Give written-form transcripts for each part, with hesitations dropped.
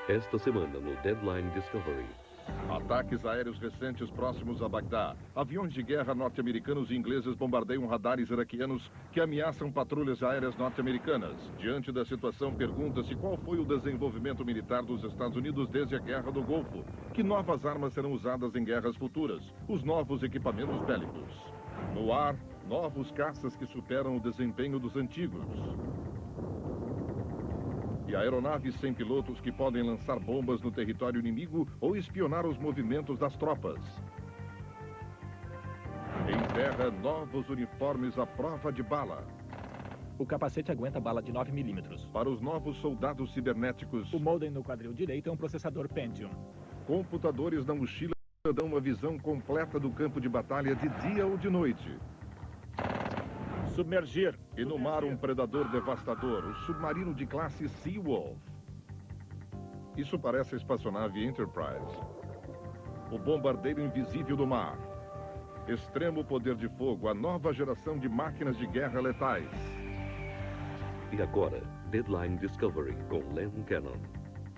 Esta semana no Deadline Discovery. Ataques aéreos recentes próximos a Bagdá. Aviões de guerra norte-americanos e ingleses bombardeiam radares iraquianos que ameaçam patrulhas aéreas norte-americanas. Diante da situação, pergunta-se qual foi o desenvolvimento militar dos Estados Unidos desde a Guerra do Golfo. Que novas armas serão usadas em guerras futuras? Os novos equipamentos bélicos. No ar, novos caças que superam o desempenho dos antigos. E aeronaves sem pilotos que podem lançar bombas no território inimigo ou espionar os movimentos das tropas. Em terra, novos uniformes à prova de bala. O capacete aguenta bala de 9 milímetros. Para os novos soldados cibernéticos, O modem no quadril direito é um processador Pentium. computadores na mochila dão uma visão completa do campo de batalha de dia ou de noite. Submergir. E no mar, um predador devastador, o submarino de classe Seawolf. Isso parece a espaçonave Enterprise. O bombardeiro invisível do mar. Extremo poder de fogo, a nova geração de máquinas de guerra letais. E agora, Deadline Discovery com Len Cannon.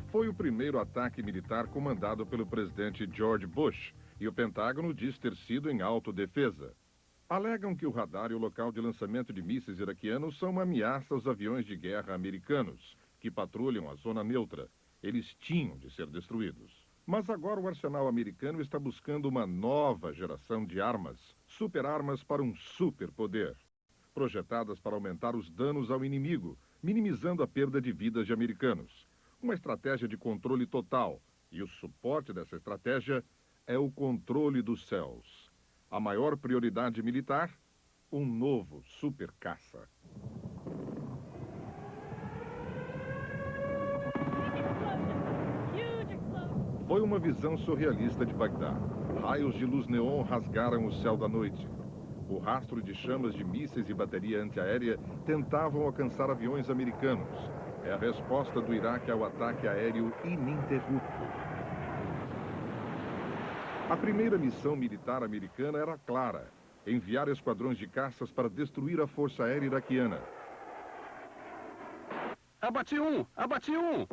Foi o primeiro ataque militar comandado pelo presidente George Bush, e o Pentágono diz ter sido em autodefesa. Alegam que o radar e o local de lançamento de mísseis iraquianos são uma ameaça aos aviões de guerra americanos, que patrulham a zona neutra. Eles tinham de ser destruídos. Mas agora o arsenal americano está buscando uma nova geração de armas, superarmas para um superpoder, projetadas para aumentar os danos ao inimigo, minimizando a perda de vidas de americanos. Uma estratégia de controle total, e o suporte dessa estratégia é o controle dos céus. A maior prioridade militar, um novo super caça. Foi uma visão surrealista de Bagdá. Raios de luz neon rasgaram o céu da noite. O rastro de chamas de mísseis e bateria antiaérea tentavam alcançar aviões americanos. É a resposta do Iraque ao ataque aéreo ininterrupto. A primeira missão militar americana era clara: enviar esquadrões de caças para destruir a força aérea iraquiana. Abati um! Abati um!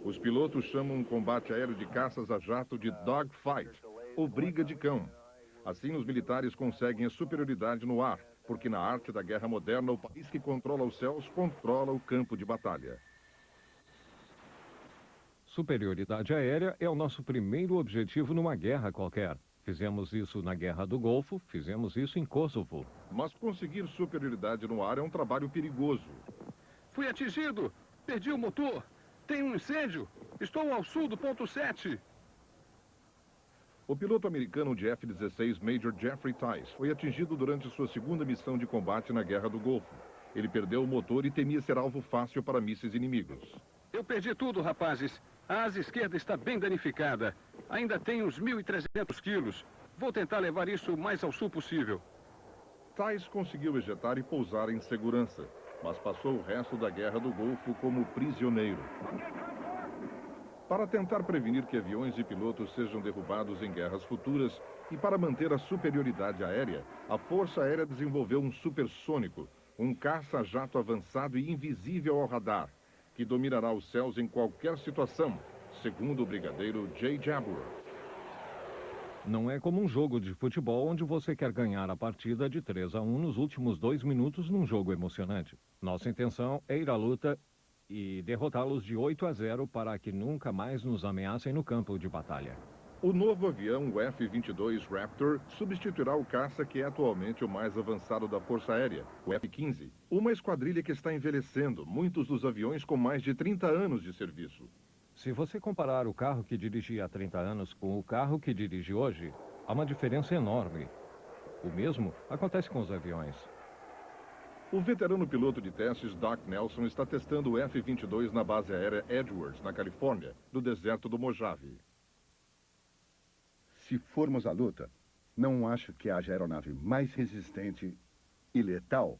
Os pilotos chamam um combate aéreo de caças a jato de dogfight, ou briga de cão. Assim, os militares conseguem a superioridade no ar, porque na arte da guerra moderna, o país que controla os céus controla o campo de batalha. Superioridade aérea é o nosso primeiro objetivo numa guerra qualquer. Fizemos isso na Guerra do Golfo, fizemos isso em Kosovo. Mas conseguir superioridade no ar é um trabalho perigoso. Fui atingido! Perdi o motor! Tem um incêndio! Estou ao sul do ponto 7! O piloto americano de F-16 Major Jeffrey Tice foi atingido durante sua segunda missão de combate na Guerra do Golfo. Ele perdeu o motor e temia ser alvo fácil para mísseis inimigos. Eu perdi tudo, rapazes. A asa esquerda está bem danificada. Ainda tem uns 1.300 quilos. Vou tentar levar isso o mais ao sul possível. Tice conseguiu ejetar e pousar em segurança, mas passou o resto da Guerra do Golfo como prisioneiro. Para tentar prevenir que aviões e pilotos sejam derrubados em guerras futuras e para manter a superioridade aérea, a Força Aérea desenvolveu um supersônico, um caça-jato avançado e invisível ao radar, que dominará os céus em qualquer situação, segundo o brigadeiro Jay Jabber. Não é como um jogo de futebol onde você quer ganhar a partida de 3-1 nos últimos 2 minutos num jogo emocionante. Nossa intenção é ir à luta e derrotá-los de 8-0 para que nunca mais nos ameacem no campo de batalha. O novo avião, o F-22 Raptor, substituirá o caça que é atualmente o mais avançado da Força Aérea, o F-15. Uma esquadrilha que está envelhecendo, muitos dos aviões com mais de 30 anos de serviço. Se você comparar o carro que dirigi há 30 anos com o carro que dirige hoje, há uma diferença enorme. O mesmo acontece com os aviões. O veterano piloto de testes Doc Nelson está testando o F-22 na base aérea Edwards, na Califórnia, no deserto do Mojave. Se formos à luta, não acho que haja aeronave mais resistente e letal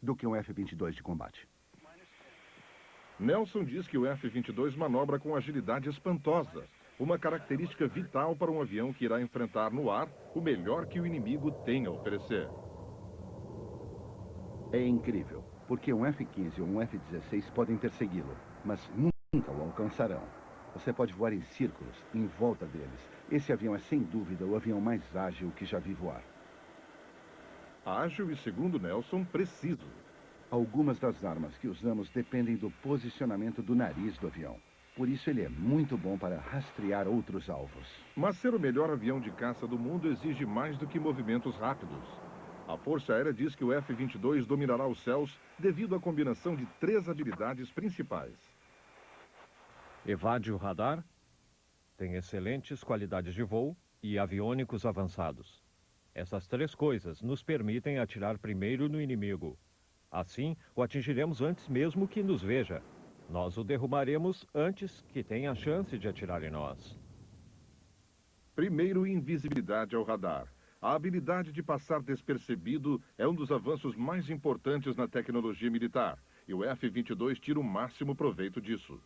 do que um F-22 de combate. Nelson diz que o F-22 manobra com agilidade espantosa, uma característica vital para um avião que irá enfrentar no ar o melhor que o inimigo tem a oferecer. É incrível, porque um F-15 ou um F-16 podem persegui-lo, mas nunca o alcançarão. Você pode voar em círculos, em volta deles. Esse avião é, sem dúvida, o avião mais ágil que já vi voar. Ágil e, segundo Nelson, preciso. Algumas das armas que usamos dependem do posicionamento do nariz do avião. Por isso ele é muito bom para rastrear outros alvos. Mas ser o melhor avião de caça do mundo exige mais do que movimentos rápidos. A Força Aérea diz que o F-22 dominará os céus devido à combinação de 3 habilidades principais. Evade o radar, tem excelentes qualidades de voo e aviônicos avançados. Essas 3 coisas nos permitem atirar primeiro no inimigo. Assim, o atingiremos antes mesmo que nos veja. Nós o derrubaremos antes que tenha a chance de atirar em nós. Primeiro, invisibilidade ao radar. A habilidade de passar despercebido é um dos avanços mais importantes na tecnologia militar, e o F-22 tira o máximo proveito disso.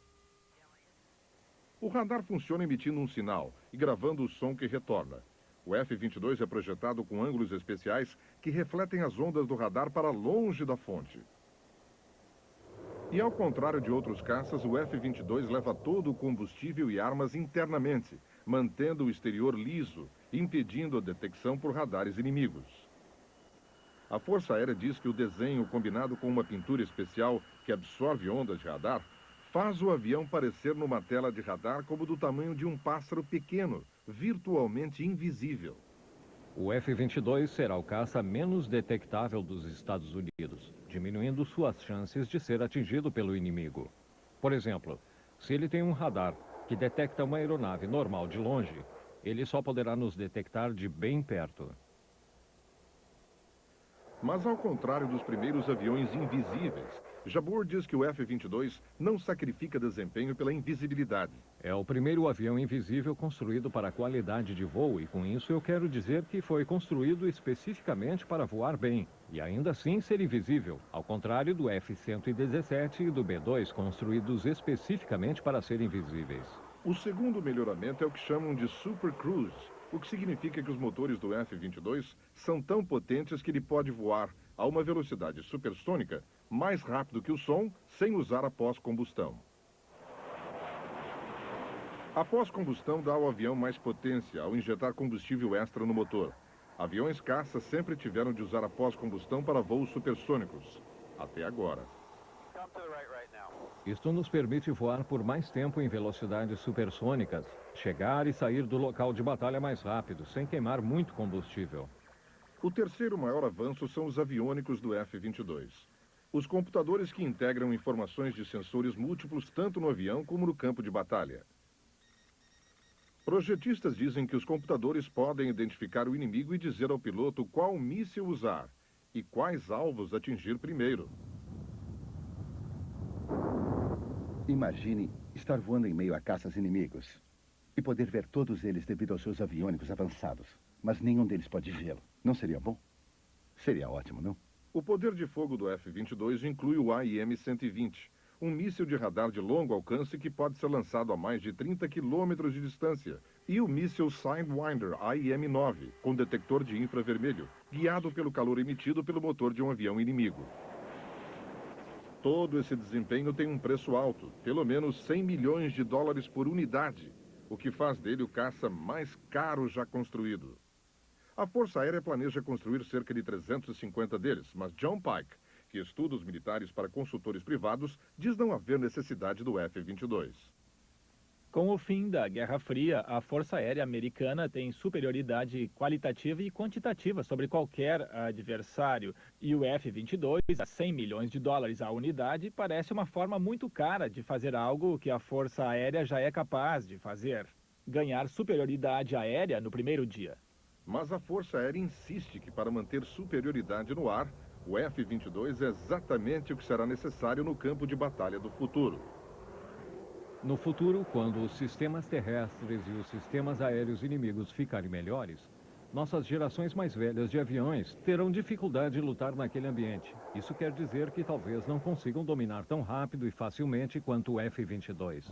O radar funciona emitindo um sinal e gravando o som que retorna. O F-22 é projetado com ângulos especiais que refletem as ondas do radar para longe da fonte. E ao contrário de outros caças, o F-22 leva todo o combustível e armas internamente, mantendo o exterior liso, impedindo a detecção por radares inimigos. A Força Aérea diz que o desenho, combinado com uma pintura especial que absorve ondas de radar, faz o avião parecer numa tela de radar como do tamanho de um pássaro pequeno, virtualmente invisível. O F-22 será o caça menos detectável dos Estados Unidos, diminuindo suas chances de ser atingido pelo inimigo. Por exemplo, se ele tem um radar que detecta uma aeronave normal de longe, ele só poderá nos detectar de bem perto. Mas ao contrário dos primeiros aviões invisíveis, Jabbour diz que o F-22 não sacrifica desempenho pela invisibilidade. É o primeiro avião invisível construído para a qualidade de voo e com isso eu quero dizer que foi construído especificamente para voar bem e ainda assim ser invisível, ao contrário do F-117 e do B-2 construídos especificamente para serem invisíveis. O segundo melhoramento é o que chamam de Super Cruise, o que significa que os motores do F-22 são tão potentes que ele pode voar a uma velocidade supersônica mais rápido que o som, sem usar a pós-combustão. A pós-combustão dá ao avião mais potência ao injetar combustível extra no motor. Aviões caça sempre tiveram de usar a pós-combustão para voos supersônicos, até agora. Isto nos permite voar por mais tempo em velocidades supersônicas, chegar e sair do local de batalha mais rápido, sem queimar muito combustível. O terceiro maior avanço são os aviônicos do F-22. Os computadores que integram informações de sensores múltiplos tanto no avião como no campo de batalha. Projetistas dizem que os computadores podem identificar o inimigo e dizer ao piloto qual míssil usar e quais alvos atingir primeiro. Imagine estar voando em meio a caças inimigos e poder ver todos eles devido aos seus aviônicos avançados, mas nenhum deles pode vê-lo. Não seria bom? Seria ótimo, não? O poder de fogo do F-22 inclui o AIM-120, um míssil de radar de longo alcance que pode ser lançado a mais de 30 quilômetros de distância, e o míssil Sidewinder AIM-9, com detector de infravermelho, guiado pelo calor emitido pelo motor de um avião inimigo. Todo esse desempenho tem um preço alto, pelo menos 100 milhões de dólares por unidade, o que faz dele o caça mais caro já construído. A Força Aérea planeja construir cerca de 350 deles, mas John Pike, que estuda os militares para consultores privados, diz não haver necessidade do F-22. Com o fim da Guerra Fria, a Força Aérea Americana tem superioridade qualitativa e quantitativa sobre qualquer adversário. E o F-22, a 100 milhões de dólares a unidade, parece uma forma muito cara de fazer algo que a Força Aérea já é capaz de fazer: ganhar superioridade aérea no primeiro dia. Mas a Força Aérea insiste que para manter superioridade no ar, o F-22 é exatamente o que será necessário no campo de batalha do futuro. No futuro, quando os sistemas terrestres e os sistemas aéreos inimigos ficarem melhores, nossas gerações mais velhas de aviões terão dificuldade em lutar naquele ambiente. Isso quer dizer que talvez não consigam dominar tão rápido e facilmente quanto o F-22.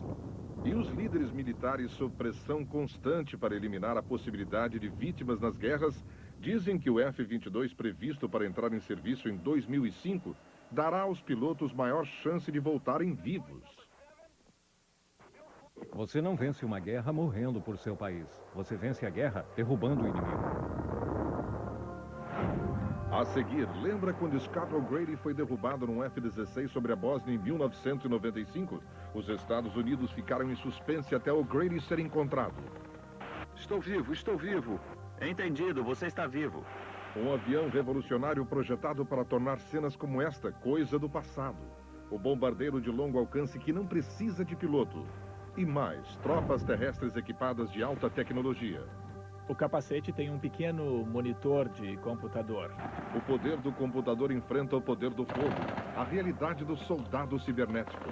E os líderes militares, sob pressão constante para eliminar a possibilidade de vítimas nas guerras, dizem que o F-22, previsto para entrar em serviço em 2005, dará aos pilotos maior chance de voltarem vivos. Você não vence uma guerra morrendo por seu país. Você vence a guerra derrubando o inimigo. A seguir, lembra quando Scott O'Grady foi derrubado num F-16 sobre a Bósnia em 1995? Os Estados Unidos ficaram em suspense até O'Grady ser encontrado. Estou vivo, estou vivo. Entendido, você está vivo. Um avião revolucionário projetado para tornar cenas como esta coisa do passado. O bombardeiro de longo alcance que não precisa de piloto. E mais, tropas terrestres equipadas de alta tecnologia. O capacete tem um pequeno monitor de computador. O poder do computador enfrenta o poder do fogo, a realidade do soldado cibernético.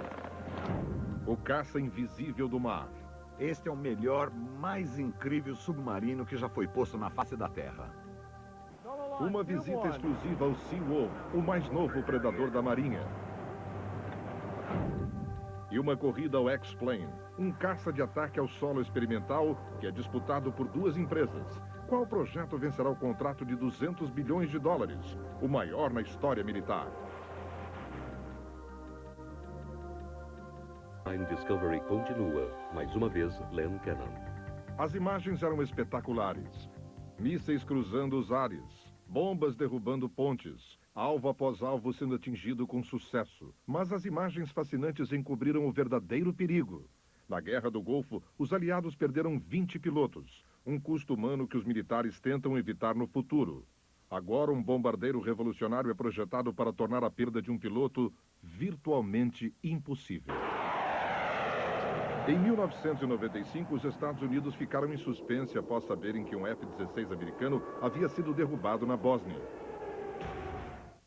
O caça invisível do mar. Este é o melhor, mais incrível submarino que já foi posto na face da Terra. Uma visita exclusiva ao Seawolf, o mais novo predador da Marinha. E uma corrida ao X-Plane, um caça de ataque ao solo experimental que é disputado por duas empresas. Qual projeto vencerá o contrato de 200 bilhões de dólares, o maior na história militar? Deadline Discovery continua. Mais uma vez, Len Cannon. As imagens eram espetaculares. Mísseis cruzando os ares, bombas derrubando pontes, alvo após alvo sendo atingido com sucesso. Mas as imagens fascinantes encobriram o verdadeiro perigo. Na Guerra do Golfo, os aliados perderam 20 pilotos, um custo humano que os militares tentam evitar no futuro. Agora, um bombardeiro revolucionário é projetado para tornar a perda de um piloto virtualmente impossível. Em 1995, os Estados Unidos ficaram em suspense após saberem que um F-16 americano havia sido derrubado na Bósnia.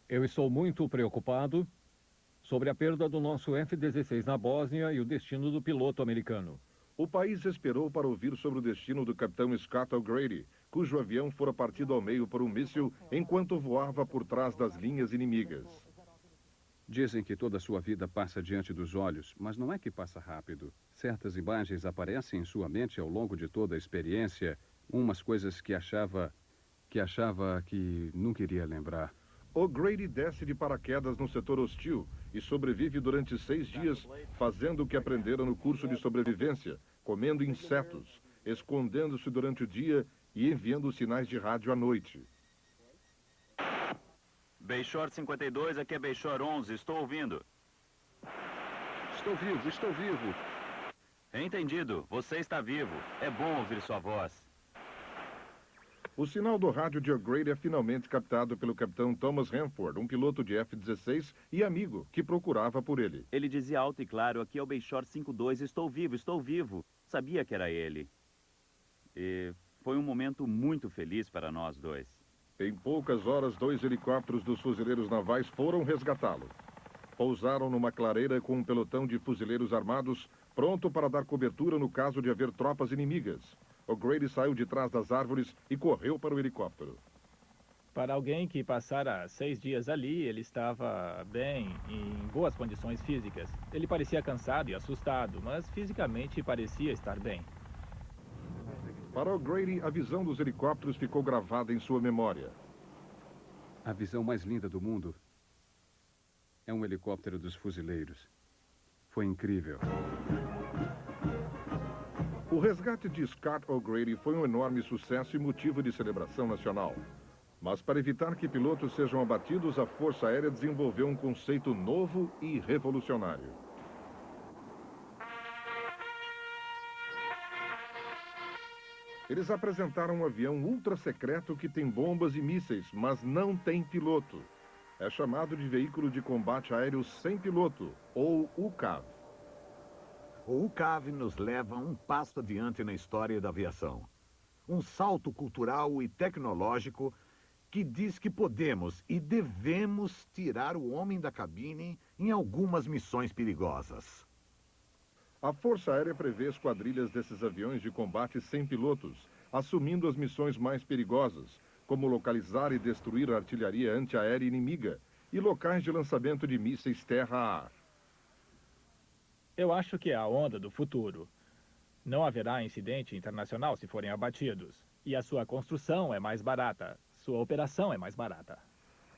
Eu estou muito preocupado sobre a perda do nosso F-16 na Bósnia e o destino do piloto americano. O país esperou para ouvir sobre o destino do capitão Scott O'Grady, cujo avião fora partido ao meio por um míssil enquanto voava por trás das linhas inimigas. Dizem que toda a sua vida passa diante dos olhos, mas não é que passa rápido. Certas imagens aparecem em sua mente ao longo de toda a experiência, umas coisas que achava que nunca iria lembrar. O'Grady desce de paraquedas no setor hostil e sobrevive durante 6 dias, fazendo o que aprendera no curso de sobrevivência, comendo insetos, escondendo-se durante o dia e enviando sinais de rádio à noite. Bayshore 52, aqui é Bayshore 11, estou ouvindo. Estou vivo, estou vivo. Entendido, você está vivo. É bom ouvir sua voz. O sinal do rádio de O'Grady é finalmente captado pelo capitão Thomas Hanford, um piloto de F-16 e amigo que procurava por ele. Ele dizia alto e claro, aqui é o Bayshore 52, estou vivo, estou vivo. Sabia que era ele. E foi um momento muito feliz para nós dois. Em poucas horas, 2 helicópteros dos fuzileiros navais foram resgatá-lo. Pousaram numa clareira com um pelotão de fuzileiros armados, pronto para dar cobertura no caso de haver tropas inimigas. O'Grady saiu de trás das árvores e correu para o helicóptero. Para alguém que passara 6 dias ali, ele estava bem, em boas condições físicas. Ele parecia cansado e assustado, mas fisicamente parecia estar bem. Para O'Grady, a visão dos helicópteros ficou gravada em sua memória. A visão mais linda do mundo é um helicóptero dos fuzileiros. Foi incrível. O resgate de Scott O'Grady foi um enorme sucesso e motivo de celebração nacional. Mas para evitar que pilotos sejam abatidos, a Força Aérea desenvolveu um conceito novo e revolucionário. Eles apresentaram um avião ultra-secreto que tem bombas e mísseis, mas não tem piloto. É chamado de Veículo de Combate Aéreo Sem Piloto, ou UCAV. O UCAV nos leva um passo adiante na história da aviação. Um salto cultural e tecnológico que diz que podemos e devemos tirar o homem da cabine em algumas missões perigosas. A Força Aérea prevê esquadrilhas desses aviões de combate sem pilotos, assumindo as missões mais perigosas, como localizar e destruir a artilharia antiaérea inimiga e locais de lançamento de mísseis terra-ar. Eu acho que é a onda do futuro. Não haverá incidente internacional se forem abatidos. E a sua construção é mais barata. Sua operação é mais barata.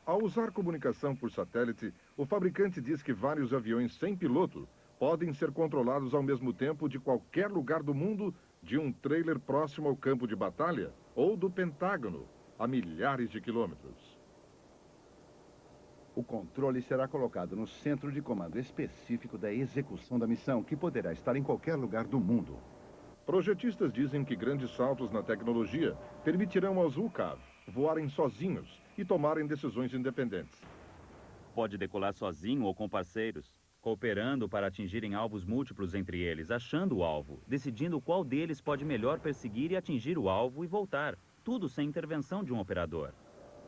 Ao usar comunicação por satélite, o fabricante diz que vários aviões sem piloto podem ser controlados ao mesmo tempo de qualquer lugar do mundo, de um trailer próximo ao campo de batalha ou do Pentágono, a milhares de quilômetros. O controle será colocado no centro de comando específico da execução da missão, que poderá estar em qualquer lugar do mundo. Projetistas dizem que grandes saltos na tecnologia permitirão aos UCAV voarem sozinhos e tomarem decisões independentes. Pode decolar sozinho ou com parceiros, cooperando para atingirem alvos múltiplos entre eles, achando o alvo, decidindo qual deles pode melhor perseguir e atingir o alvo e voltar. Tudo sem intervenção de um operador.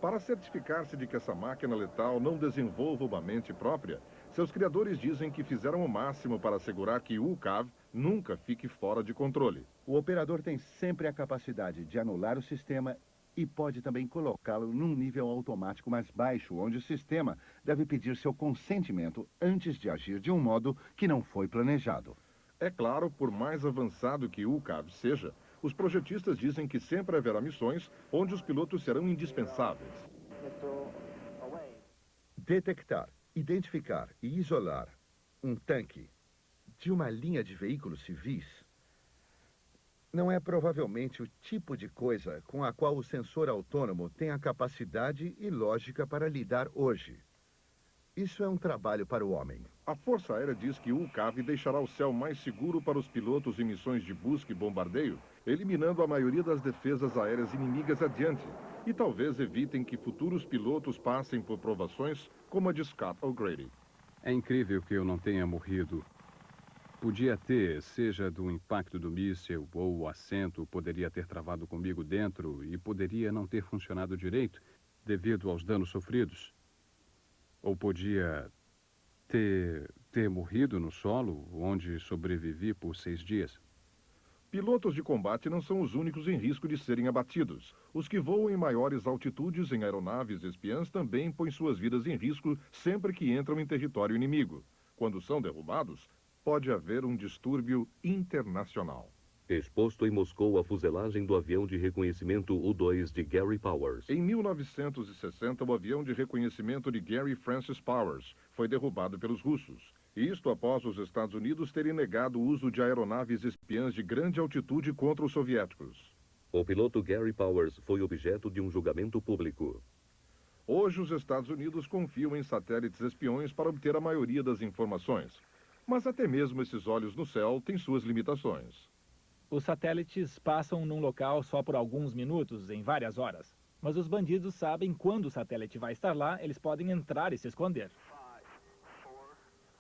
Para certificar-se de que essa máquina letal não desenvolva uma mente própria, seus criadores dizem que fizeram o máximo para assegurar que o UCAV nunca fique fora de controle. O operador tem sempre a capacidade de anular o sistema e pode também colocá-lo num nível automático mais baixo, onde o sistema deve pedir seu consentimento antes de agir de um modo que não foi planejado. É claro, por mais avançado que o UCAV seja, os projetistas dizem que sempre haverá missões onde os pilotos serão indispensáveis. Detectar, identificar e isolar um tanque de uma linha de veículos civis não é provavelmente o tipo de coisa com a qual o sensor autônomo tem a capacidade e lógica para lidar hoje. Isso é um trabalho para o homem. A Força Aérea diz que o UCAV deixará o céu mais seguro para os pilotos em missões de busca e bombardeio, eliminando a maioria das defesas aéreas inimigas adiante, e talvez evitem que futuros pilotos passem por provações como a de Scott O'Grady. É incrível que eu não tenha morrido. Podia ter, seja do impacto do míssil ou o assento poderia ter travado comigo dentro e poderia não ter funcionado direito devido aos danos sofridos. Ou podia ter morrido no solo, onde sobrevivi por 6 dias. Pilotos de combate não são os únicos em risco de serem abatidos. Os que voam em maiores altitudes em aeronaves espiãs também põem suas vidas em risco sempre que entram em território inimigo. Quando são derrubados, pode haver um distúrbio internacional. Exposto em Moscou a fuselagem do avião de reconhecimento U-2 de Gary Powers. Em 1960, o avião de reconhecimento de Gary Francis Powers foi derrubado pelos russos. Isto após os Estados Unidos terem negado o uso de aeronaves espiãs de grande altitude contra os soviéticos. O piloto Gary Powers foi objeto de um julgamento público. Hoje, os Estados Unidos confiam em satélites espiões para obter a maioria das informações. Mas até mesmo esses olhos no céu têm suas limitações. Os satélites passam num local só por alguns minutos, em várias horas. Mas os bandidos sabem quando o satélite vai estar lá, eles podem entrar e se esconder.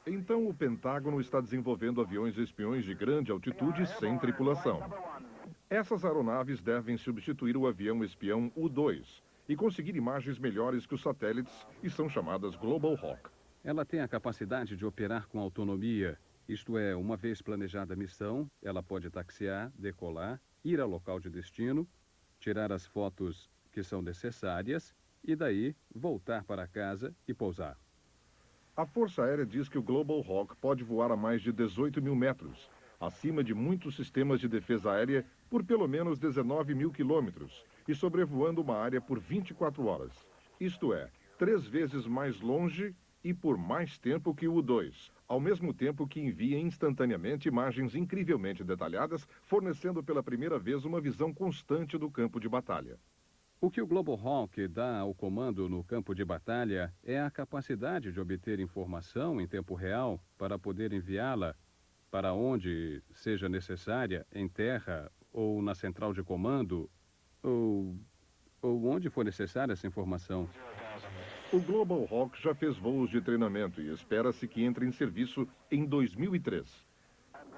Então, o Pentágono está desenvolvendo aviões espiões de grande altitude sem tripulação. Essas aeronaves devem substituir o avião espião U-2 e conseguir imagens melhores que os satélites e são chamadas Global Hawk. Ela tem a capacidade de operar com autonomia, isto é, uma vez planejada a missão, ela pode taxiar, decolar, ir ao local de destino, tirar as fotos que são necessárias e daí voltar para casa e pousar. A Força Aérea diz que o Global Hawk pode voar a mais de 18 mil metros, acima de muitos sistemas de defesa aérea por pelo menos 19 mil quilômetros e sobrevoando uma área por 24 horas. Isto é, 3 vezes mais longe e por mais tempo que o U-2, ao mesmo tempo que envia instantaneamente imagens incrivelmente detalhadas, fornecendo pela primeira vez uma visão constante do campo de batalha. O que o Global Hawk dá ao comando no campo de batalha é a capacidade de obter informação em tempo real para poder enviá-la para onde seja necessária, em terra ou na central de comando, ou onde for necessária essa informação. O Global Hawk já fez voos de treinamento e espera-se que entre em serviço em 2003.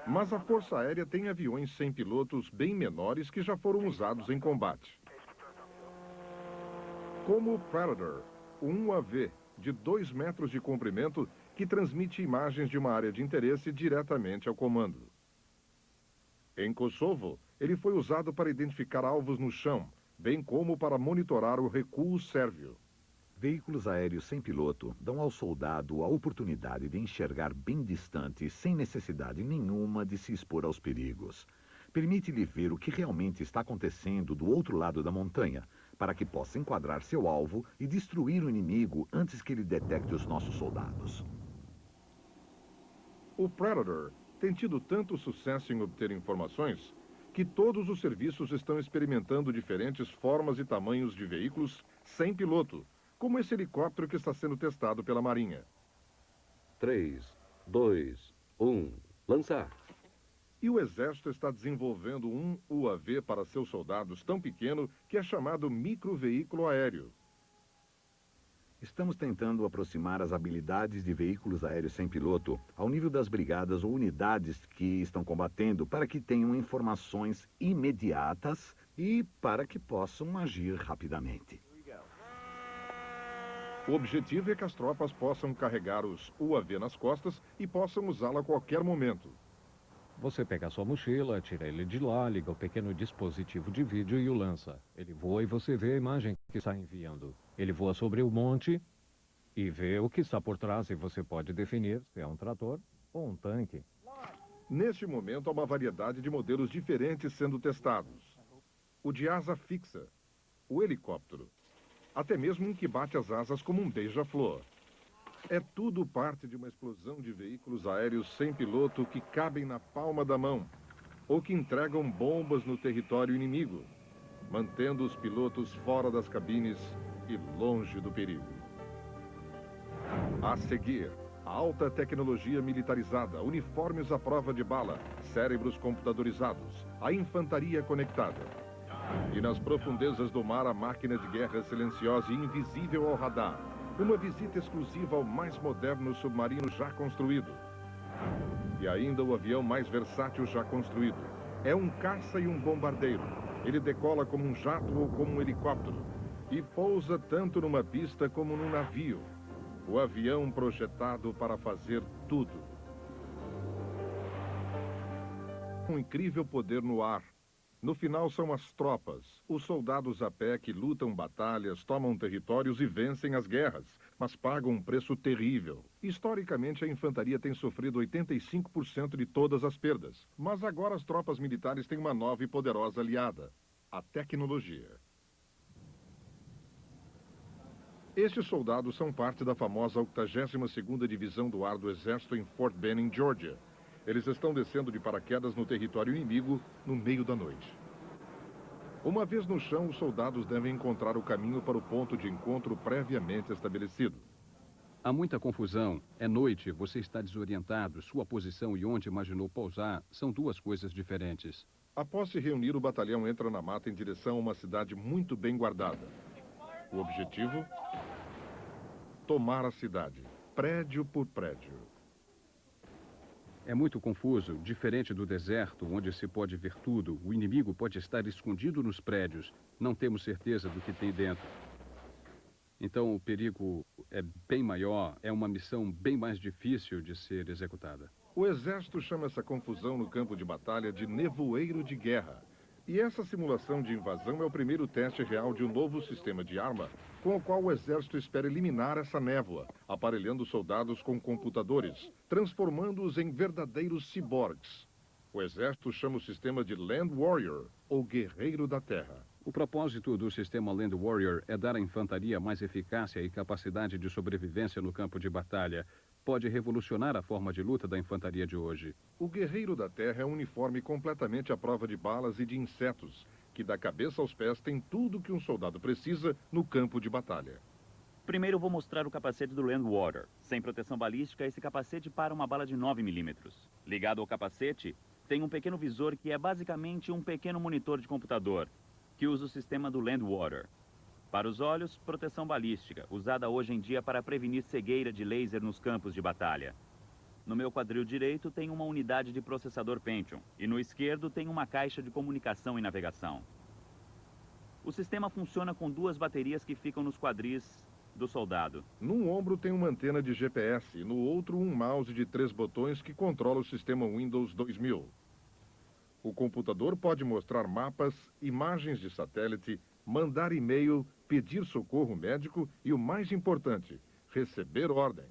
Mas a Força Aérea tem aviões sem pilotos bem menores que já foram usados em combate. Como o Predator, um UAV de 2 metros de comprimento que transmite imagens de uma área de interesse diretamente ao comando. Em Kosovo, ele foi usado para identificar alvos no chão, bem como para monitorar o recuo sérvio. Veículos aéreos sem piloto dão ao soldado a oportunidade de enxergar bem distante, sem necessidade nenhuma de se expor aos perigos. Permite-lhe ver o que realmente está acontecendo do outro lado da montanha, para que possa enquadrar seu alvo e destruir o inimigo antes que ele detecte os nossos soldados. O Predator tem tido tanto sucesso em obter informações que todos os serviços estão experimentando diferentes formas e tamanhos de veículos sem piloto, como esse helicóptero que está sendo testado pela Marinha. 3, 2, 1, lançar. E o Exército está desenvolvendo um UAV para seus soldados tão pequeno que é chamado microveículo aéreo. Estamos tentando aproximar as habilidades de veículos aéreos sem piloto ao nível das brigadas ou unidades que estão combatendo para que tenham informações imediatas e para que possam agir rapidamente. O objetivo é que as tropas possam carregar os UAV nas costas e possam usá-lo a qualquer momento. Você pega a sua mochila, tira ele de lá, liga o pequeno dispositivo de vídeo e o lança. Ele voa e você vê a imagem que está enviando. Ele voa sobre o monte e vê o que está por trás e você pode definir se é um trator ou um tanque. Neste momento, há uma variedade de modelos diferentes sendo testados. O de asa fixa, o helicóptero, até mesmo um que bate as asas como um beija-flor. É tudo parte de uma explosão de veículos aéreos sem piloto que cabem na palma da mão ou que entregam bombas no território inimigo, mantendo os pilotos fora das cabines e longe do perigo. A seguir, a alta tecnologia militarizada, uniformes à prova de bala, cérebros computadorizados, a infantaria conectada. E nas profundezas do mar, a máquina de guerra silenciosa e invisível ao radar. Uma visita exclusiva ao mais moderno submarino já construído. E ainda o avião mais versátil já construído. É um caça e um bombardeiro. Ele decola como um jato ou como um helicóptero. E pousa tanto numa pista como num navio. O avião projetado para fazer tudo. Um incrível poder no ar. No final são as tropas, os soldados a pé que lutam batalhas, tomam territórios e vencem as guerras, mas pagam um preço terrível. Historicamente, a infantaria tem sofrido 85% de todas as perdas, mas agora as tropas militares têm uma nova e poderosa aliada, a tecnologia. Estes soldados são parte da famosa 82ª Divisão do Ar do Exército em Fort Benning, Georgia. Eles estão descendo de paraquedas no território inimigo no meio da noite. Uma vez no chão, os soldados devem encontrar o caminho para o ponto de encontro previamente estabelecido. Há muita confusão. É noite, você está desorientado. Sua posição e onde imaginou pousar são duas coisas diferentes. Após se reunir, o batalhão entra na mata em direção a uma cidade muito bem guardada. O objetivo? Tomar a cidade, prédio por prédio. É muito confuso, diferente do deserto, onde se pode ver tudo. O inimigo pode estar escondido nos prédios. Não temos certeza do que tem dentro. Então, o perigo é bem maior, é uma missão bem mais difícil de ser executada. O Exército chama essa confusão no campo de batalha de nevoeiro de guerra. E essa simulação de invasão é o primeiro teste real de um novo sistema de arma, com o qual o Exército espera eliminar essa névoa, aparelhando soldados com computadores, transformando-os em verdadeiros ciborgues. O Exército chama o sistema de Land Warrior, ou Guerreiro da Terra. O propósito do sistema Land Warrior é dar à infantaria mais eficácia e capacidade de sobrevivência no campo de batalha. Pode revolucionar a forma de luta da infantaria de hoje. O Guerreiro da Terra é um uniforme completamente à prova de balas e de insetos, que da cabeça aos pés tem tudo que um soldado precisa no campo de batalha. Primeiro vou mostrar o capacete do Land Warrior. Sem proteção balística, esse capacete para uma bala de 9 mm. Ligado ao capacete, tem um pequeno visor que é basicamente um pequeno monitor de computador, que usa o sistema do Land Warrior. Para os olhos, proteção balística, usada hoje em dia para prevenir cegueira de laser nos campos de batalha. No meu quadril direito tem uma unidade de processador Pentium e no esquerdo tem uma caixa de comunicação e navegação. O sistema funciona com duas baterias que ficam nos quadris do soldado. Num ombro tem uma antena de GPS e no outro um mouse de 3 botões que controla o sistema Windows 2000. O computador pode mostrar mapas, imagens de satélite, mandar e-mail, pedir socorro médico e, o mais importante, receber ordens.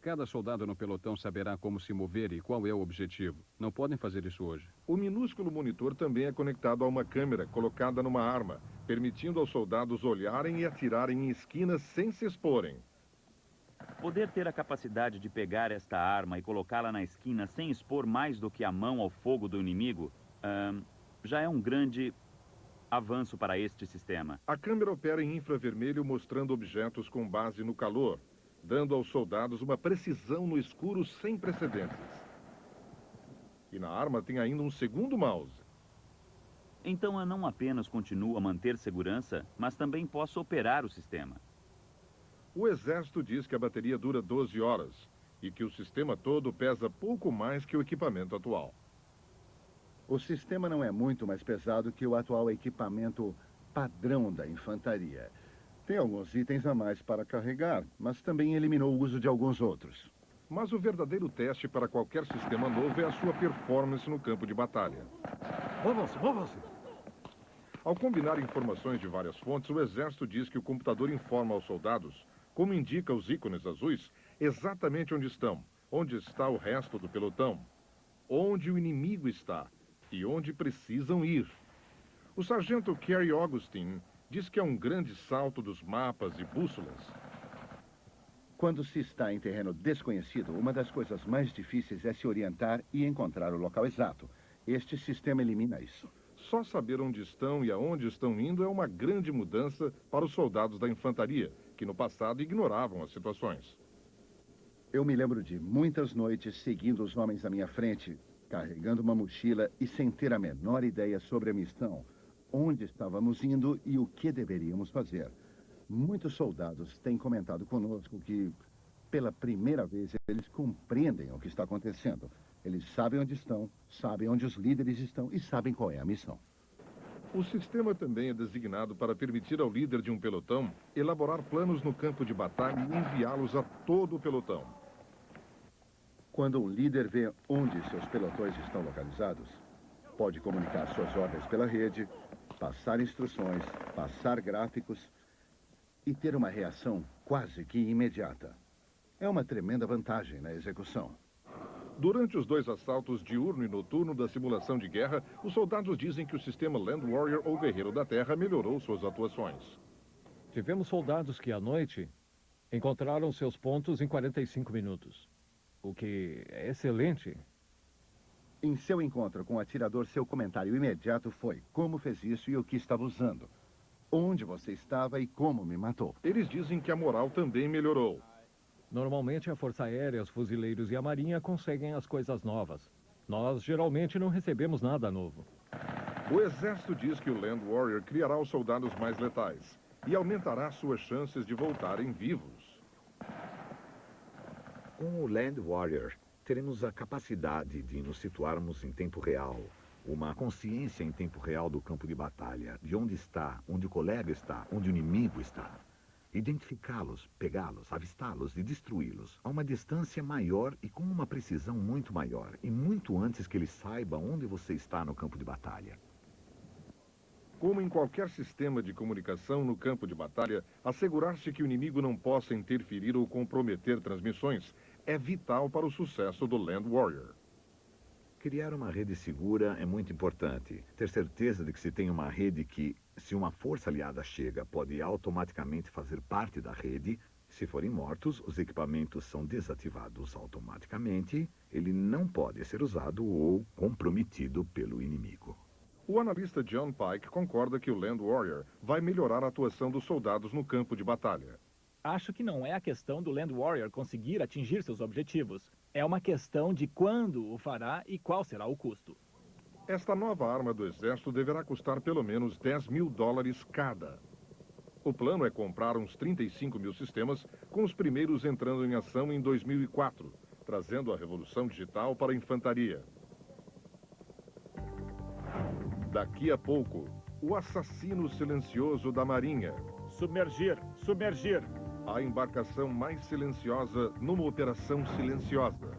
Cada soldado no pelotão saberá como se mover e qual é o objetivo. Não podem fazer isso hoje. O minúsculo monitor também é conectado a uma câmera colocada numa arma, permitindo aos soldados olharem e atirarem em esquinas sem se exporem. Poder ter a capacidade de pegar esta arma e colocá-la na esquina sem expor mais do que a mão ao fogo do inimigo, já é um grande avanço para este sistema. A câmera opera em infravermelho mostrando objetos com base no calor, dando aos soldados uma precisão no escuro sem precedentes. E na arma tem ainda um segundo mouse. Então eu não apenas continuo a manter segurança, mas também posso operar o sistema. O Exército diz que a bateria dura 12 horas e que o sistema todo pesa pouco mais que o equipamento atual. O sistema não é muito mais pesado que o atual equipamento padrão da infantaria. Tem alguns itens a mais para carregar, mas também eliminou o uso de alguns outros. Mas o verdadeiro teste para qualquer sistema novo é a sua performance no campo de batalha. Movam-se! Ao combinar informações de várias fontes, o Exército diz que o computador informa aos soldados, como indica os ícones azuis, exatamente onde estão, onde está o resto do pelotão, onde o inimigo está e onde precisam ir. O sargento Kerry Augustine diz que é um grande salto dos mapas e bússolas. Quando se está em terreno desconhecido, uma das coisas mais difíceis é se orientar e encontrar o local exato. Este sistema elimina isso. Só saber onde estão e aonde estão indo é uma grande mudança para os soldados da infantaria, que no passado ignoravam as situações. Eu me lembro de muitas noites seguindo os homens à minha frente, carregando uma mochila e sem ter a menor ideia sobre a missão, onde estávamos indo e o que deveríamos fazer. Muitos soldados têm comentado conosco que, pela primeira vez, eles compreendem o que está acontecendo. Eles sabem onde estão, sabem onde os líderes estão e sabem qual é a missão. O sistema também é designado para permitir ao líder de um pelotão elaborar planos no campo de batalha e enviá-los a todo o pelotão. Quando um líder vê onde seus pelotões estão localizados, pode comunicar suas ordens pela rede, passar instruções, passar gráficos e ter uma reação quase que imediata. É uma tremenda vantagem na execução. Durante os 2 assaltos diurno e noturno da simulação de guerra, os soldados dizem que o sistema Land Warrior ou Guerreiro da Terra melhorou suas atuações. Tivemos soldados que, à noite, encontraram seus pontos em 45 minutos. O que é excelente. Em seu encontro com o atirador, seu comentário imediato foi como fez isso e o que estava usando. Onde você estava e como me matou. Eles dizem que a moral também melhorou. Normalmente a Força Aérea, os fuzileiros e a Marinha conseguem as coisas novas. Nós geralmente não recebemos nada novo. O Exército diz que o Land Warrior criará os soldados mais letais e aumentará suas chances de voltarem vivos. Com o Land Warrior, teremos a capacidade de nos situarmos em tempo real, uma consciência em tempo real do campo de batalha, de onde está, onde o colega está, onde o inimigo está. Identificá-los, pegá-los, avistá-los e destruí-los a uma distância maior e com uma precisão muito maior, e muito antes que ele saiba onde você está no campo de batalha. Como em qualquer sistema de comunicação no campo de batalha, assegurar-se que o inimigo não possa interferir ou comprometer transmissões é vital para o sucesso do Land Warrior. Criar uma rede segura é muito importante. Ter certeza de que se tem uma rede que, se uma força aliada chega, pode automaticamente fazer parte da rede. Se forem mortos, os equipamentos são desativados automaticamente. Ele não pode ser usado ou comprometido pelo inimigo. O analista John Pike concorda que o Land Warrior vai melhorar a atuação dos soldados no campo de batalha. Acho que não é a questão do Land Warrior conseguir atingir seus objetivos. É uma questão de quando o fará e qual será o custo. Esta nova arma do Exército deverá custar pelo menos $10.000 cada. O plano é comprar uns 35 mil sistemas, com os primeiros entrando em ação em 2004, trazendo a revolução digital para a infantaria. Daqui a pouco, o assassino silencioso da Marinha. Submergir, submergir. A embarcação mais silenciosa numa operação silenciosa.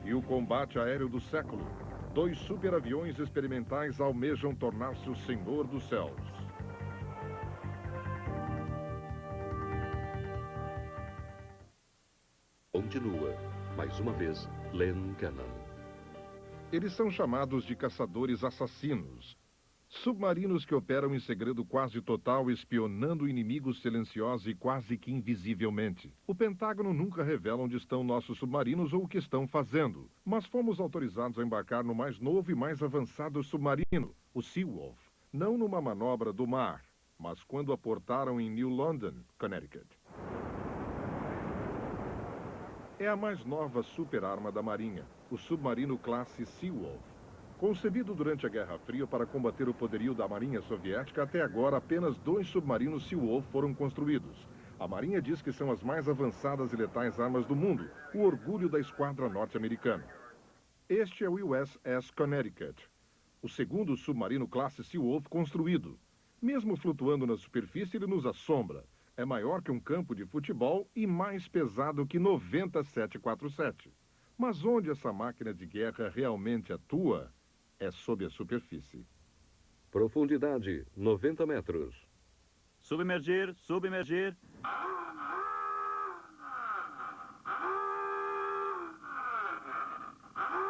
E o combate aéreo do século. 2 superaviões experimentais almejam tornar-se o senhor dos céus. Continua, mais uma vez, Len Cannon. Eles são chamados de caçadores assassinos. Submarinos que operam em segredo quase total, espionando inimigos silenciosos e quase que invisivelmente. O Pentágono nunca revela onde estão nossos submarinos ou o que estão fazendo. Mas fomos autorizados a embarcar no mais novo e mais avançado submarino, o Seawolf. Não numa manobra do mar, mas quando aportaram em New London, Connecticut. É a mais nova superarma da Marinha, o submarino classe Seawolf. Concebido durante a Guerra Fria para combater o poderio da Marinha Soviética, até agora apenas 2 submarinos Seawolf foram construídos. A Marinha diz que são as mais avançadas e letais armas do mundo, o orgulho da esquadra norte-americana. Este é o USS Connecticut, o segundo submarino classe Seawolf construído. Mesmo flutuando na superfície, ele nos assombra. É maior que um campo de futebol e mais pesado que 90 747. Mas onde essa máquina de guerra realmente atua é sob a superfície. Profundidade, 90 metros. Submergir, submergir.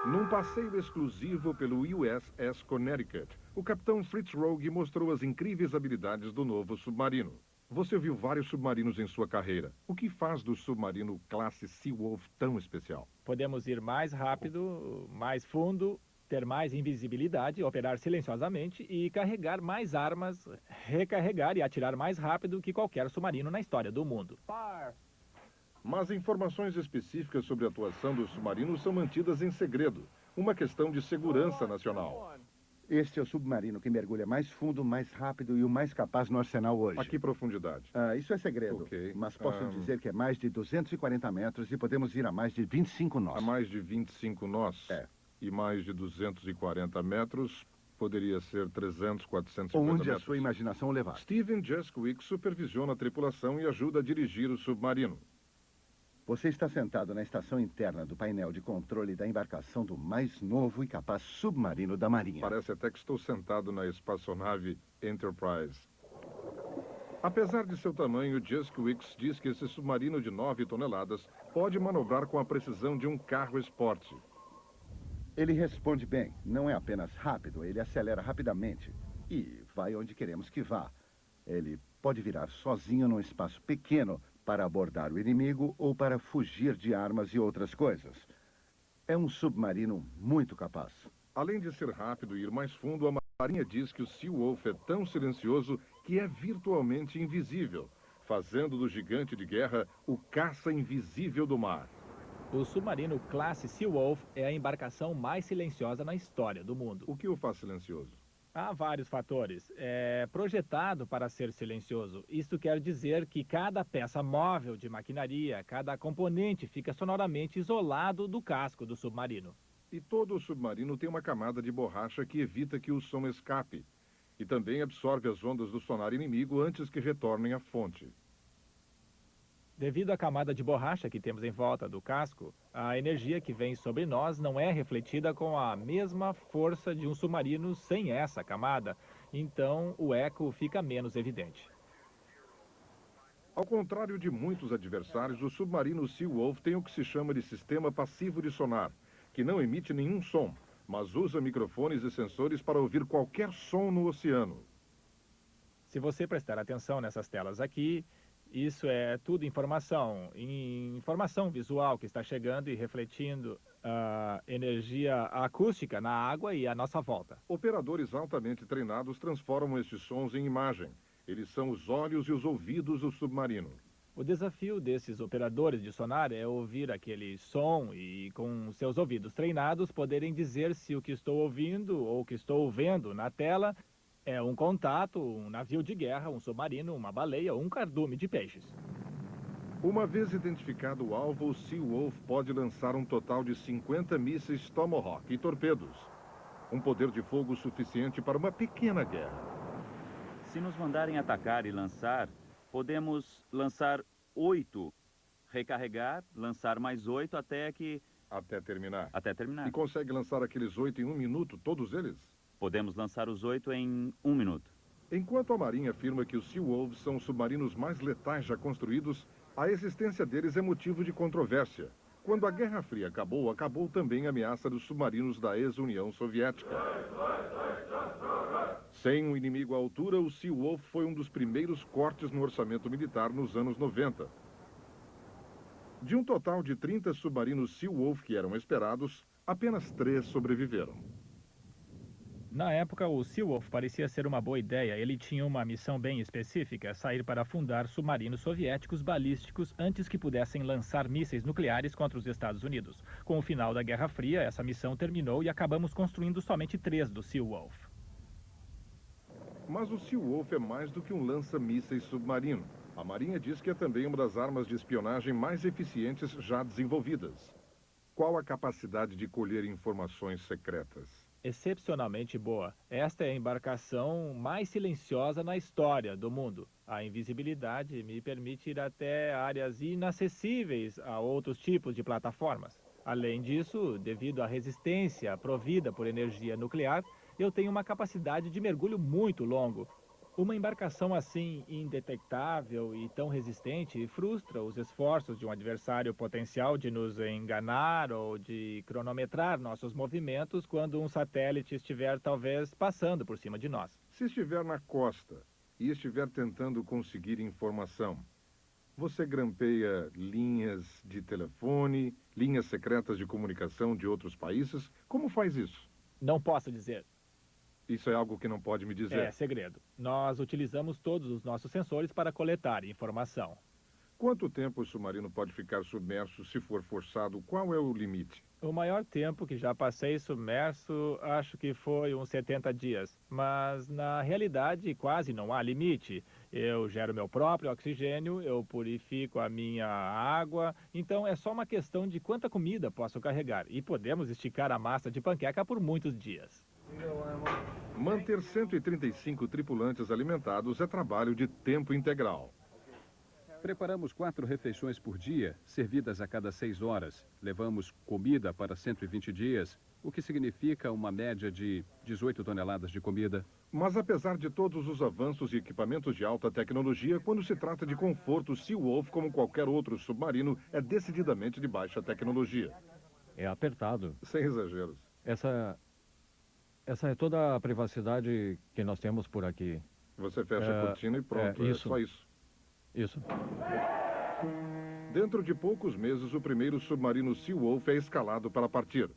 Num passeio exclusivo pelo USS Connecticut, o capitão Fritz Rogue mostrou as incríveis habilidades do novo submarino. Você viu vários submarinos em sua carreira. O que faz do submarino classe Seawolf tão especial? Podemos ir mais rápido, mais fundo, ter mais invisibilidade, operar silenciosamente e carregar mais armas, recarregar e atirar mais rápido que qualquer submarino na história do mundo. Mas informações específicas sobre a atuação dos submarinos são mantidas em segredo, uma questão de segurança nacional. Este é o submarino que mergulha mais fundo, mais rápido e o mais capaz no arsenal hoje. A que profundidade? Isso é segredo, Ok. mas posso dizer que é mais de 240 metros e podemos ir a mais de 25 nós. A mais de 25 nós? É. E mais de 240 metros, poderia ser 300, 450 Onde metros. a sua imaginação o levar. Steven Jaskowicz supervisiona a tripulação e ajuda a dirigir o submarino. Você está sentado na estação interna do painel de controle da embarcação do mais novo e capaz submarino da Marinha. Parece até que estou sentado na espaçonave Enterprise. Apesar de seu tamanho, Jaskowicz diz que esse submarino de 9 toneladas pode manobrar com a precisão de um carro esporte. Ele responde bem. Não é apenas rápido, ele acelera rapidamente e vai onde queremos que vá. Ele pode virar sozinho num espaço pequeno para abordar o inimigo ou para fugir de armas e outras coisas. É um submarino muito capaz. Além de ser rápido e ir mais fundo, a Marinha diz que o Seawolf é tão silencioso que é virtualmente invisível, fazendo do gigante de guerra o caça invisível do mar. O submarino classe Seawolf é a embarcação mais silenciosa na história do mundo. O que o faz silencioso? Há vários fatores. É projetado para ser silencioso. Isto quer dizer que cada peça móvel de maquinaria, cada componente fica sonoramente isolado do casco do submarino. E todo o submarino tem uma camada de borracha que evita que o som escape. E também absorve as ondas do sonar inimigo antes que retornem à fonte. Devido à camada de borracha que temos em volta do casco, a energia que vem sobre nós não é refletida com a mesma força de um submarino sem essa camada, então o eco fica menos evidente. Ao contrário de muitos adversários, o submarino Seawolf tem o que se chama de sistema passivo de sonar, que não emite nenhum som, mas usa microfones e sensores para ouvir qualquer som no oceano. Se você prestar atenção nessas telas aqui, isso é tudo informação visual que está chegando e refletindo a energia acústica na água e à nossa volta. Operadores altamente treinados transformam estes sons em imagem. Eles são os olhos e os ouvidos do submarino. O desafio desses operadores de sonar é ouvir aquele som e, com seus ouvidos treinados, poderem dizer se o que estou ouvindo ou o que estou vendo na tela é um contato, um navio de guerra, um submarino, uma baleia ou um cardume de peixes. Uma vez identificado o alvo, o Seawolf pode lançar um total de 50 mísseis Tomahawk e torpedos. Um poder de fogo suficiente para uma pequena guerra. Se nos mandarem atacar e lançar, podemos lançar 8, recarregar, lançar mais 8 até terminar. Até terminar. E consegue lançar aqueles 8 em 1 minuto, todos eles? Podemos lançar os 8 em 1 minuto. Enquanto a Marinha afirma que os Seawolves são os submarinos mais letais já construídos, a existência deles é motivo de controvérsia. Quando a Guerra Fria acabou, acabou também a ameaça dos submarinos da ex-União Soviética. Sem um inimigo à altura, o Seawolf foi um dos primeiros cortes no orçamento militar nos anos 90. De um total de 30 submarinos Seawolf que eram esperados, apenas 3 sobreviveram. Na época, o Seawolf parecia ser uma boa ideia. Ele tinha uma missão bem específica, sair para afundar submarinos soviéticos balísticos antes que pudessem lançar mísseis nucleares contra os Estados Unidos. Com o final da Guerra Fria, essa missão terminou e acabamos construindo somente 3 do Seawolf. Mas o Seawolf é mais do que um lança-mísseis submarino. A Marinha diz que é também uma das armas de espionagem mais eficientes já desenvolvidas. Qual a capacidade de colher informações secretas? Excepcionalmente boa. Esta é a embarcação mais silenciosa na história do mundo. A invisibilidade me permite ir até áreas inacessíveis a outros tipos de plataformas. Além disso, devido à resistência provida por energia nuclear, eu tenho uma capacidade de mergulho muito longo. Uma embarcação assim, indetectável e tão resistente, frustra os esforços de um adversário potencial de nos enganar ou de cronometrar nossos movimentos quando um satélite estiver talvez passando por cima de nós. Se estiver na costa e estiver tentando conseguir informação, você grampeia linhas de telefone, linhas secretas de comunicação de outros países? Como faz isso? Não posso dizer. Isso é algo que não pode me dizer. É segredo. Nós utilizamos todos os nossos sensores para coletar informação. Quanto tempo o submarino pode ficar submerso se for forçado? Qual é o limite? O maior tempo que já passei submerso, acho que foi uns 70 dias. Mas, na realidade, quase não há limite. Eu gero meu próprio oxigênio, eu purifico a minha água. Então, é só uma questão de quanta comida posso carregar. E podemos esticar a massa de panqueca por muitos dias. Manter 135 tripulantes alimentados é trabalho de tempo integral. Preparamos 4 refeições por dia, servidas a cada 6 horas. Levamos comida para 120 dias, o que significa uma média de 18 toneladas de comida. Mas apesar de todos os avanços e equipamentos de alta tecnologia, quando se trata de conforto, o Seawolf, como qualquer outro submarino, é decididamente de baixa tecnologia. É apertado. Sem exageros. Essa é toda a privacidade que nós temos por aqui. Você fecha a cortina e pronto, é só isso. Isso. Dentro de poucos meses, o primeiro submarino Seawolf é escalado para partir,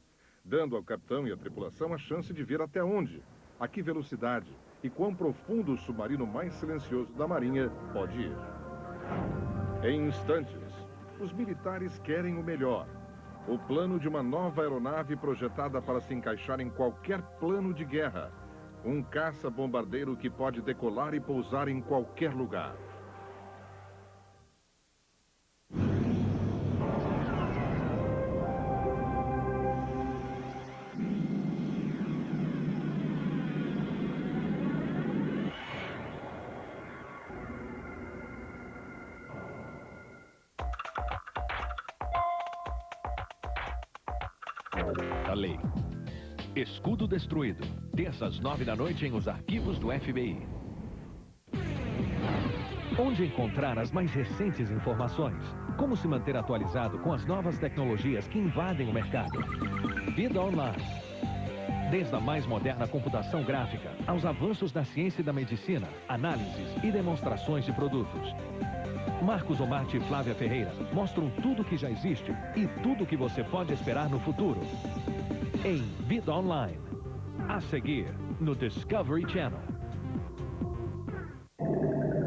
dando ao capitão e à tripulação a chance de ver até onde, a que velocidade e quão profundo o submarino mais silencioso da Marinha pode ir. Em instantes, os militares querem o melhor. O plano de uma nova aeronave projetada para se encaixar em qualquer plano de guerra. Um caça-bombardeiro que pode decolar e pousar em qualquer lugar. A lei. Escudo destruído. Terças 9 da noite em os arquivos do FBI. Onde encontrar as mais recentes informações? Como se manter atualizado com as novas tecnologias que invadem o mercado? Vida online. Desde a mais moderna computação gráfica aos avanços da ciência e da medicina, análises e demonstrações de produtos. Marcos Omarte e Flávia Ferreira mostram tudo que já existe e tudo que você pode esperar no futuro. Em Vida Online. A seguir, no Discovery Channel.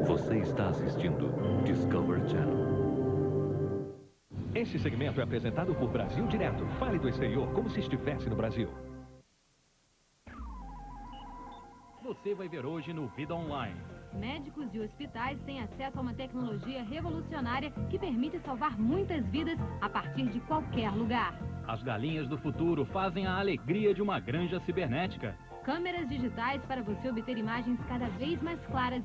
Você está assistindo Discovery Channel. Este segmento é apresentado por Brasil Direto. Fale do exterior como se estivesse no Brasil. Você vai ver hoje no Vida Online. Médicos e hospitais têm acesso a uma tecnologia revolucionária que permite salvar muitas vidas a partir de qualquer lugar. As galinhas do futuro fazem a alegria de uma granja cibernética. Câmeras digitais para você obter imagens cada vez mais claras